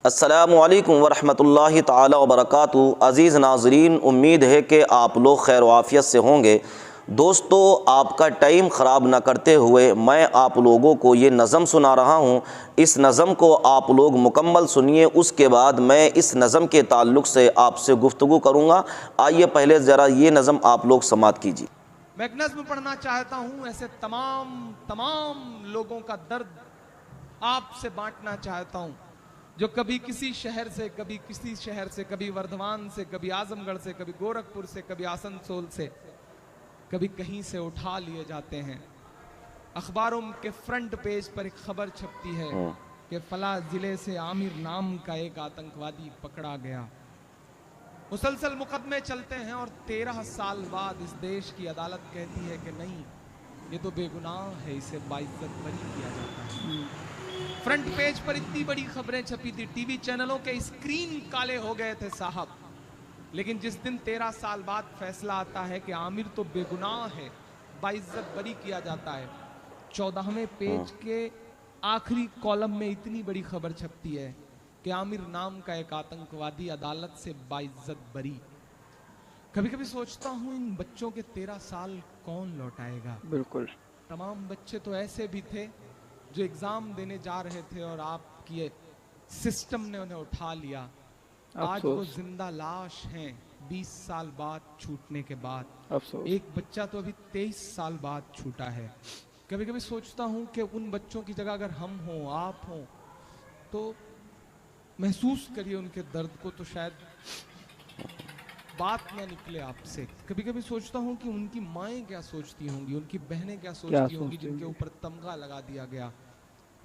अस्सलामुअलैकुम वरहमतुल्लाहि ताला वबरकातुहू। अज़ीज़ नाज़रीन, उम्मीद है कि आप लोग खैर वाफ़ियत से होंगे। दोस्तों, आपका टाइम ख़राब ना करते हुए मैं आप लोगों को ये नज़म सुना रहा हूँ। इस नज़म को आप लोग मुकम्मल सुनिए, उसके बाद मैं इस नज़म के ताल्लुक़ से आपसे गुफ्तगू करूँगा। आइए पहले ज़रा ये नज़म आप लोग समाअत कीजिए। मैं एक नज़्म पढ़ना चाहता हूँ, ऐसे तमाम लोगों का दर्द आपसे बांटना चाहता हूँ, जो कभी किसी शहर से, कभी किसी शहर से, कभी वर्धमान से, कभी आजमगढ़ से, कभी गोरखपुर से, कभी आसनसोल से, कभी कहीं से उठा लिए जाते हैं। अखबारों के फ्रंट पेज पर एक खबर छपती है कि फला जिले से आमिर नाम का एक आतंकवादी पकड़ा गया। मुसलसल मुकदमे चलते हैं और 13 साल बाद इस देश की अदालत कहती है कि नहीं, ये तो बेगुनाह है, इसे बाइज्जत बरी किया जाता है। फ्रंट पेज पर इतनी बड़ी खबरें छपी थी, टीवी चैनलों के स्क्रीन काले हो गए थे साहब। लेकिन जिस दिन 13 साल बाद फैसला आता है कि आमिर तो बेगुनाह है, बाइज्जत बरी किया जाता है, 14वें पेज के आखिरी कॉलम में इतनी बड़ी खबर छपती है कि आमिर नाम का एक आतंकवादी अदालत से बाइज्जत बरी। कभी कभी सोचता हूँ, इन बच्चों के 13 साल कौन लौटाएगा। बिल्कुल। तमाम बच्चे तो ऐसे भी थे जो एग्जाम देने जा रहे थे और आपकी सिस्टम ने उन्हें उठा लिया। आज वो जिंदा लाश हैं 20 साल बाद छूटने के बाद। एक बच्चा तो अभी 23 साल बाद छूटा है। कभी कभी सोचता हूँ कि उन बच्चों की जगह अगर हम हों, आप हों, तो महसूस करिए उनके दर्द को, तो शायद बात ना निकले आपसे। कभी कभी सोचता हूँ कि उनकी माएँ क्या सोचती होंगी, उनकी बहनें क्या सोचती होंगी, जिनके ऊपर तमगा लगा दिया गया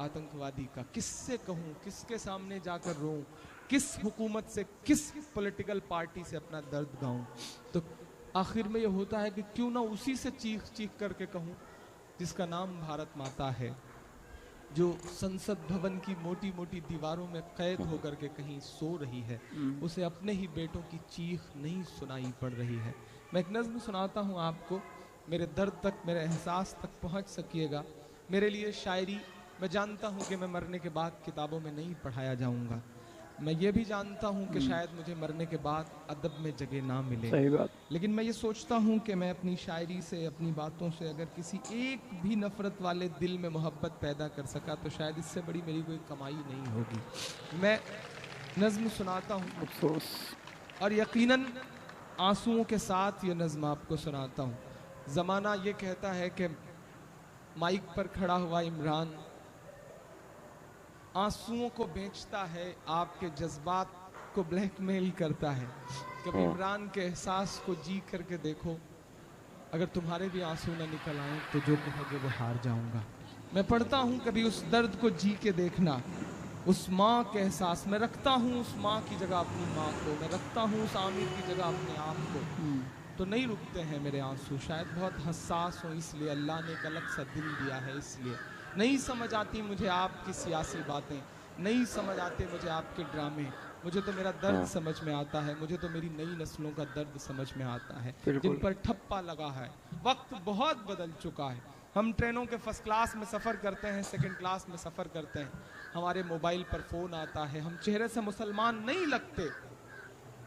आतंकवादी का। किससे कहूँ, किसके सामने जाकर रोऊं, किस हुकूमत से, किस पॉलिटिकल पार्टी से अपना दर्द गाऊं। तो आखिर में ये होता है कि क्यों ना उसी से चीख चीख करके कहूँ जिसका नाम भारत माता है, जो संसद भवन की मोटी मोटी दीवारों में कैद होकर के कहीं सो रही है। उसे अपने ही बेटों की चीख नहीं सुनाई पड़ रही है। मैं एक नज़्म सुनाता हूँ आपको, मेरे दर्द तक, मेरे एहसास तक पहुँच सकिएगा। मेरे लिए शायरी, मैं जानता हूँ कि मैं मरने के बाद किताबों में नहीं पढ़ाया जाऊँगा। मैं ये भी जानता हूँ कि शायद मुझे मरने के बाद अदब में जगह ना मिले। सही बात। लेकिन मैं ये सोचता हूँ कि मैं अपनी शायरी से, अपनी बातों से अगर किसी एक भी नफ़रत वाले दिल में मोहब्बत पैदा कर सका, तो शायद इससे बड़ी मेरी कोई कमाई नहीं होगी। मैं नज़्म सुनाता हूँ अफसोस, और यकीनन आंसुओं के साथ ये नज़्म आपको सुनाता हूँ। ज़माना ये कहता है कि माइक पर खड़ा हुआ इमरान आंसुओं को बेचता है, आपके जज्बात को ब्लैकमेल करता है। कभी इमरान के एहसास को जी करके देखो, अगर तुम्हारे भी आंसू न निकल आए तो जो कहोगे वो हार जाऊंगा। मैं पढ़ता हूँ, कभी उस दर्द को जी के देखना, उस माँ के एहसास में रखता हूँ, उस माँ की जगह अपनी माँ को, मैं रखता हूँ उस आमिर की जगह अपने आप को। तो नहीं रुकते हैं मेरे आंसू, शायद बहुत हसास हो इसलिए, अल्लाह ने एक अलग सा दिल दिया है इसलिए। नहीं समझ आती मुझे आपकी सियासी बातें, नहीं समझ आते मुझे आपके ड्रामे, मुझे तो मेरा दर्द समझ में आता है, मुझे तो मेरी नई नस्लों का दर्द समझ में आता है, जिन पर ठप्पा लगा है। वक्त बहुत बदल चुका है। हम ट्रेनों के फर्स्ट क्लास में सफ़र करते हैं, सेकंड क्लास में सफ़र करते हैं, हमारे मोबाइल पर फ़ोन आता है, हम चेहरे से मुसलमान नहीं लगते,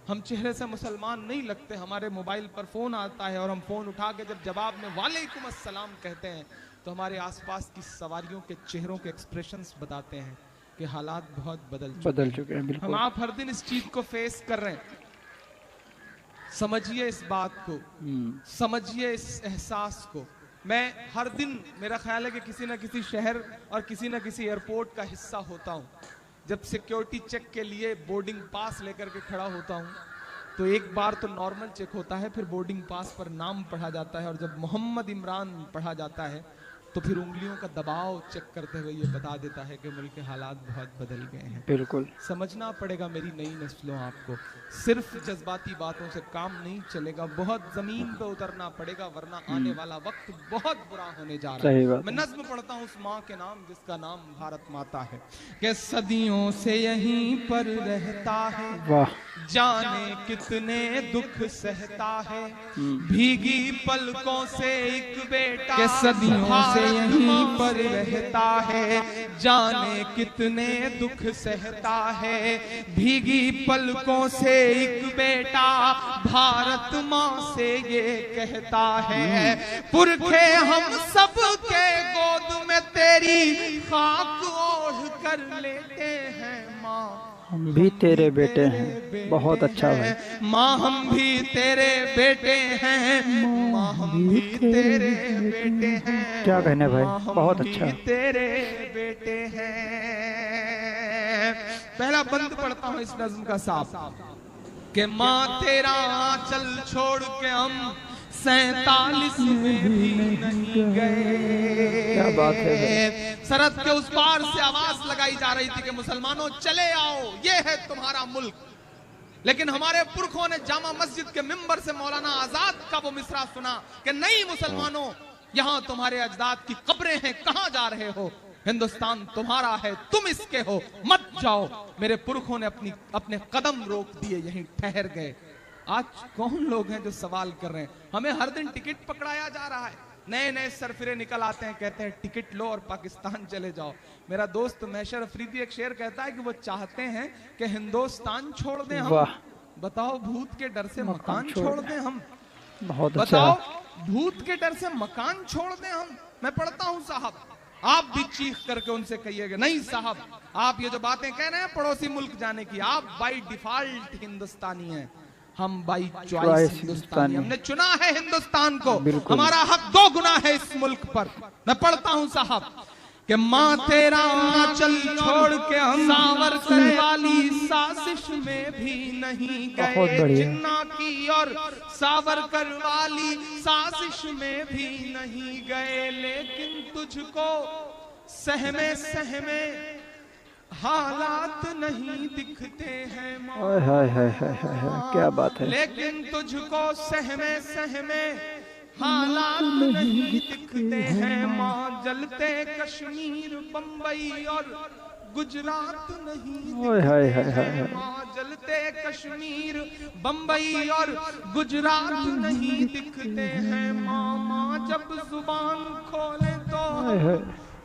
हम चेहरे से मुसलमान नहीं लगते, हमारे मोबाइल पर फ़ोन आता है और हम फ़ोन उठा के जब जवाब में वालेकुम अस्सलाम कहते हैं, तो हमारे आसपास की सवारियों के चेहरों के एक्सप्रेशंस बताते हैं कि हालात बहुत बदल चुके हैं। हम आप हर दिन इस चीज़ को फेस कर रहे हैं। समझिए इस बात को, समझिए इस एहसास को। मैं हर दिन, मेरा ख्याल है कि किसी न किसी शहर और किसी न किसी एयरपोर्ट का हिस्सा होता हूँ। जब सिक्योरिटी चेक के लिए बोर्डिंग पास लेकर के खड़ा होता हूँ, तो एक बार तो नॉर्मल चेक होता है, फिर बोर्डिंग पास पर नाम पढ़ा जाता है, और जब मोहम्मद इमरान पढ़ा जाता है तो फिर उंगलियों का दबाव चेक करते हुए ये बता देता है कि मुल्क के हालात बहुत बदल गए हैं। बिल्कुल समझना पड़ेगा मेरी नई नस्लों, आपको सिर्फ जज्बाती बातों से काम नहीं चलेगा, बहुत जमीन पे उतरना पड़ेगा, वरना आने वाला वक्त बहुत बुरा होने जा रहा है। मैं नज्म पढ़ता हूँ उस माँ के नाम जिसका नाम भारत माता है, कि सदियों से यहीं पर रहता है, जाने कितने दुख सहता है, भीगी पलकों से एक बेटा के सदियों से यहीं पर रहता है। जाने कितने दुख सहता है, भीगी पलकों से एक बेटा भारत माँ से ये कहता है, पुरखे हम सब के गोद में तेरी खाक ओढ़ कर लेते हैं माँ, हम भी तेरे बेटे हैं। बहुत अच्छा है। माँ हम भी तेरे बेटे हैं, माँ हम भी तेरे बेटे हैं। क्या कहने भाई, बहुत अच्छा। तेरे बेटे हैं। पहला बंद पढ़ता हूँ इस नज्म का साफ, कि माँ तेरा आंचल छोड़ के हम 47 में भी नहीं गए। क्या बात है। सरहद के उस पार से आवाज लगाई जा रही थी कि मुसलमानों चले आओ, ये है तुम्हारा मुल्क। लेकिन हमारे पुरखों ने जामा मस्जिद के मिंबर से मौलाना आजाद का वो मिसरा सुना कि नहीं मुसलमानों, यहाँ तुम्हारे अजदाद की कब्रें हैं, कहाँ जा रहे हो? हिंदुस्तान तुम्हारा है, तुम इसके हो, मत जाओ। मेरे पुरखों ने अपने कदम रोक दिए, यहीं ठहर गए। आज कौन लोग हैं जो सवाल कर रहे हैं? हमें हर दिन टिकट पकड़ाया जा रहा है, नए नए सरफिरे निकल आते हैं, कहते हैं टिकट लो और पाकिस्तान चले जाओ। मेरा दोस्त महशर अफरीदी एक शेर कहता है कि वो चाहते हैं कि हिंदुस्तान छोड़ दें हम। बताओ भूत के डर से मकान छोड़ दें हम? बहुत बताओ अच्छा। भूत के डर से मकान छोड़ दें हम? मैं पढ़ता हूं साहब, आप भी चीख करके उनसे कहिएगा नहीं साहब, आप ये जो बातें कह रहे हैं पड़ोसी मुल्क जाने की, आप बाई डिफॉल्ट हिंदुस्तानी हैं, हम बाई चॉइस हिंदुस्तानी। हमने चुना है हिंदुस्तान को, हमारा हक 2 गुना है इस मुल्क पर। मैं पढ़ता हूं साहब कि माँ तेरा आंचल छोड़ के हम सावरकर वाली साजिश में भी नहीं गए। जिन्ना की और सावरकर वाली साजिश में भी नहीं गए, लेकिन तुझको सहमे सहमे हालात नहीं दिखते हैं माँ। हाय हाय हाय हाय, क्या बात है। लेकिन तुझको सहमे सहमे हालात नहीं दिखते हैं माँ। जलते कश्मीर बंबई और गुजरात नहीं दिखते हैं माँ। जलते कश्मीर बंबई और गुजरात नहीं दिखते हैं माँ। माँ जब जुबान खोले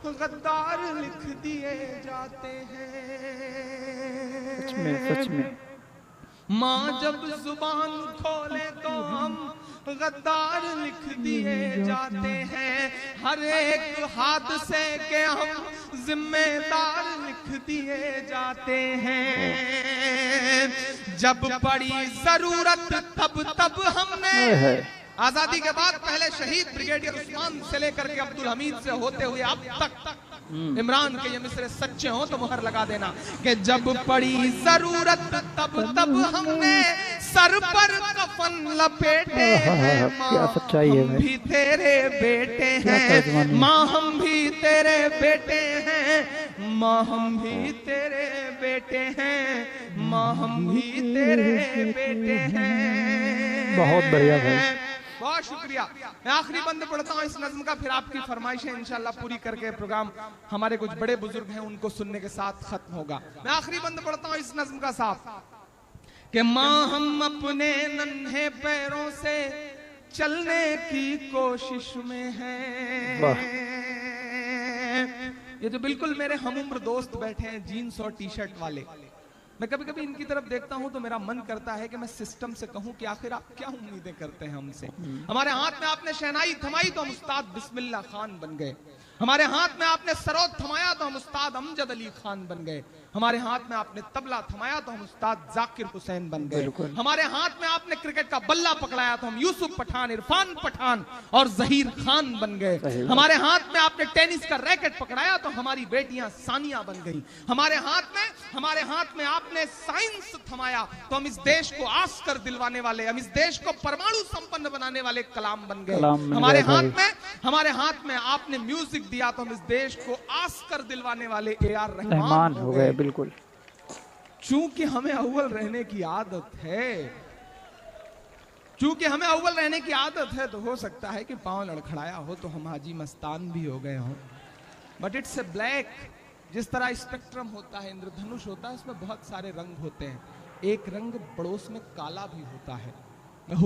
तो गद्दार लिख दिए जाते हैं। सच में। माँ जब जुबान खोले तो हम गद्दार लिख दिए जाते हैं। हर एक हादसे के हम जिम्मेदार लिख दिए जाते हैं। जब पड़ी जरूरत तब हमने आजादी के बाद पहले शहीद ब्रिगेडियर उस्मान से लेकर के अब्दुल हमीद से होते हुए अब तक इमरान के ये मिसरे सच्चे हो तो मुहर लगा देना कि जब पड़ी जरूरत तब हमने सर पर कफन लपेटे हैं। क्या सच्चाई है। हम भी तेरे बेटे हैं माँ, हम भी तेरे बेटे हैं माँ, हम भी तेरे बेटे हैं माँ, हम भी तेरे बेटे हैं। बहुत बढ़िया भाई, बहुत शुक्रिया। मैं आखिरी बंद पढ़ता हूँ इस नज्म का, फिर आपकी फरमाइशें इंशाल्लाह पूरी करके प्रोग्राम हमारे कुछ बड़े बुजुर्ग हैं उनको सुनने के साथ खत्म होगा। मैं आखिरी बंद पढ़ता हूँ इस नज्म का साफ, कि माँ हम अपने नन्हे पैरों से चलने की कोशिश में हैं। ये जो बिल्कुल मेरे हम उम्र दोस्त बैठे हैं जीन्स और टी शर्ट वाले, मैं कभी कभी इनकी तरफ देखता हूं तो मेरा मन करता है कि मैं सिस्टम से कहूं कि आखिर आप क्या उम्मीदें करते हैं हमसे। हमारे हाथ में आपने शहनाई थमाई तो हम उस्ताद बिस्मिल्लाह खान बन गए। हमारे हाथ में आपने सरोद थमाया तो हम उस्ताद अमजद अली खान बन गए। हमारे हाथ में आपने तबला थमाया तो हम उस्ताद जाकिर हुसैन बन गए। हमारे हाथ में आपने क्रिकेट का बल्ला पकड़ाया तो हम यूसुफ पठान, इरफान पठान और जहीर खान बन गए। हमारे हाथ में आपने टेनिस का रैकेट पकड़ाया तो हमारी बेटियां सानिया बन गई। हमारे हाथ में आपने साइंस थमाया तो हम इस देश को आस्कर दिलवाने वाले, हम इस देश को परमाणु संपन्न बनाने वाले कलाम बन गए। हमारे हाथ में आपने म्यूजिक दिया तो हम इस देश को आस्कर दिलवाने वाले AR रहमान हो गए। बिल्कुल। चूंकि हमें अव्वल रहने की आदत है, तो हो सकता है कि पांव लड़खड़ाया हो तो हम हाजी मस्तान भी हो गए हों। बट इट्स ए ब्लैक, जिस तरह स्पेक्ट्रम होता है, इंद्रधनुष होता है, उसमें बहुत सारे रंग होते हैं। एक रंग पड़ोस में काला भी होता है। मैं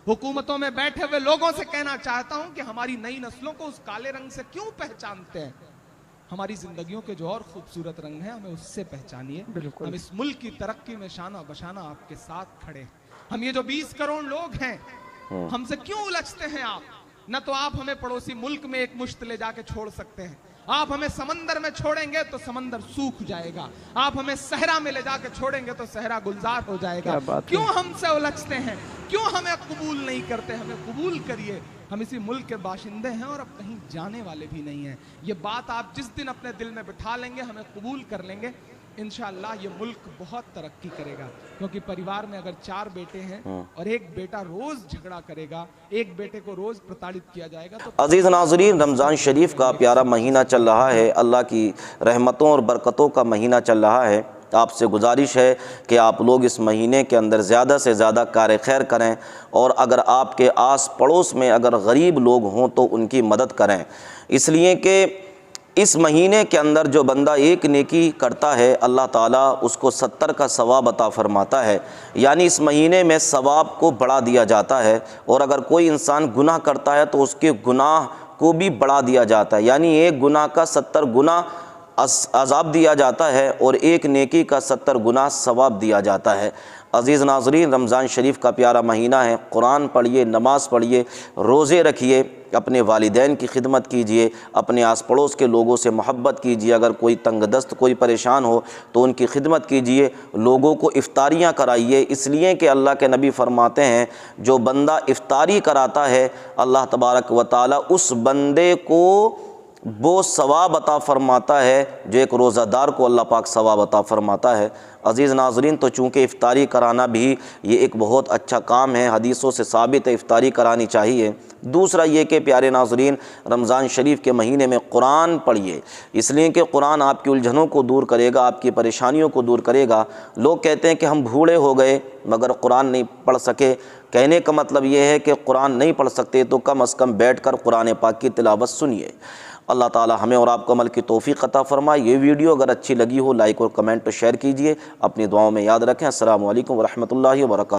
हुकूमतों में बैठे हुए लोगों से कहना चाहता हूं कि हमारी नई नस्लों को उस काले रंग से क्यों पहचानते हैं? हमारी जिंदगियों के जो और खूबसूरत रंग हैं हमें उससे पहचानिए। हम इस मुल्क की तरक्की में शाना बशाना आपके साथ खड़े हैं। हम ये जो 20 करोड़ लोग हैं, हमसे क्यों उलझते हैं आप? न तो आप हमें पड़ोसी मुल्क में एक मुश्त ले जाके छोड़ सकते हैं, आप हमें समंदर में छोड़ेंगे तो समंदर सूख जाएगा, आप हमें सहरा में ले जाके छोड़ेंगे तो सहरा गुलजार हो जाएगा। क्यों हमसे उलझते हैं? क्यों हमें कबूल नहीं करते? हमें कबूल करिए। हम इसी मुल्क के बाशिंदे हैं और अब कहीं जाने वाले भी नहीं हैं। ये बात आप जिस दिन अपने दिल में बिठा लेंगे, हमें कबूल कर लेंगे, इंशाअल्लाह ये मुल्क बहुत तरक्की करेगा। क्योंकि परिवार में अगर 4 बेटे हैं और एक बेटा रोज झगड़ा करेगा, एक बेटे को रोज प्रताड़ित किया जाएगा तो अजीज़ नाज़रीन, रमज़ान शरीफ का प्यारा महीना चल रहा है, अल्लाह की रहमतों और बरकतों का महीना चल रहा है। आपसे गुजारिश है कि आप लोग इस महीने के अंदर ज़्यादा से ज़्यादा कार खैर करें और अगर आपके आस पड़ोस में अगर गरीब लोग हों तो उनकी मदद करें। इसलिए कि इस महीने के अंदर जो बंदा एक नेकी करता है, अल्लाह ताला उसको 70 का सवाब अता फरमाता है। यानी इस महीने में सवाब को बढ़ा दिया जाता है और अगर कोई इंसान गुनाह करता है तो उसके गुनाह को भी बढ़ा दिया जाता है। यानी एक गुनाह का 70 गुना अज़ाब दिया जाता है और एक नेकी का 70 गुना सवाब दिया जाता है। अज़ीज़ नाज़रीन, रमज़ान शरीफ का प्यारा महीना है। कुरान पढ़िए, नमाज़ पढ़िए, रोज़े रखिए, अपने वालिदैन की खिदमत कीजिए, अपने आस पड़ोस के लोगों से मोहब्बत कीजिए। अगर कोई तंगदस्त, कोई परेशान हो तो उनकी खिदमत कीजिए, लोगों को इफ्तारियाँ कराइए। इसलिए कि अल्लाह के नबी फरमाते हैं जो बंदा इफ्तारी कराता है, अल्लाह तबारक व तआला उस बंदे को वो सवाब अता फ़रमाता है जो एक रोज़ादार को अल्लाह पाक सवाब अता फ़रमाता है। अज़ीज़ नाज़रीन, तो चूँकि इफ़्तारी कराना भी ये एक बहुत अच्छा काम है, हदीसों से साबित है इफ़्तारी करानी चाहिए। दूसरा ये कि प्यारे नाज़रीन, रमज़ान शरीफ के महीने में कुरान पढ़िए, इसलिए कि कुरान आपकी उलझनों को दूर करेगा, आपकी परेशानियों को दूर करेगा। लोग कहते हैं कि हम बूढ़े हो गए मगर कुरान नहीं पढ़ सके। कहने का मतलब ये है कि कुरान नहीं पढ़ सकते तो कम अज़ कम बैठ कर कुरान पाक की तिलावत सुनिए। अल्लाह ताला हमें और आपको अमल की तौफीक अता फ़रमाए। ये वीडियो अगर अच्छी लगी हो लाइक और कमेंट और शेयर कीजिए। अपनी दुआओं में याद रखें। अस्सलामु अलैकुम व रहमतुल्लाहि व बरकातहू।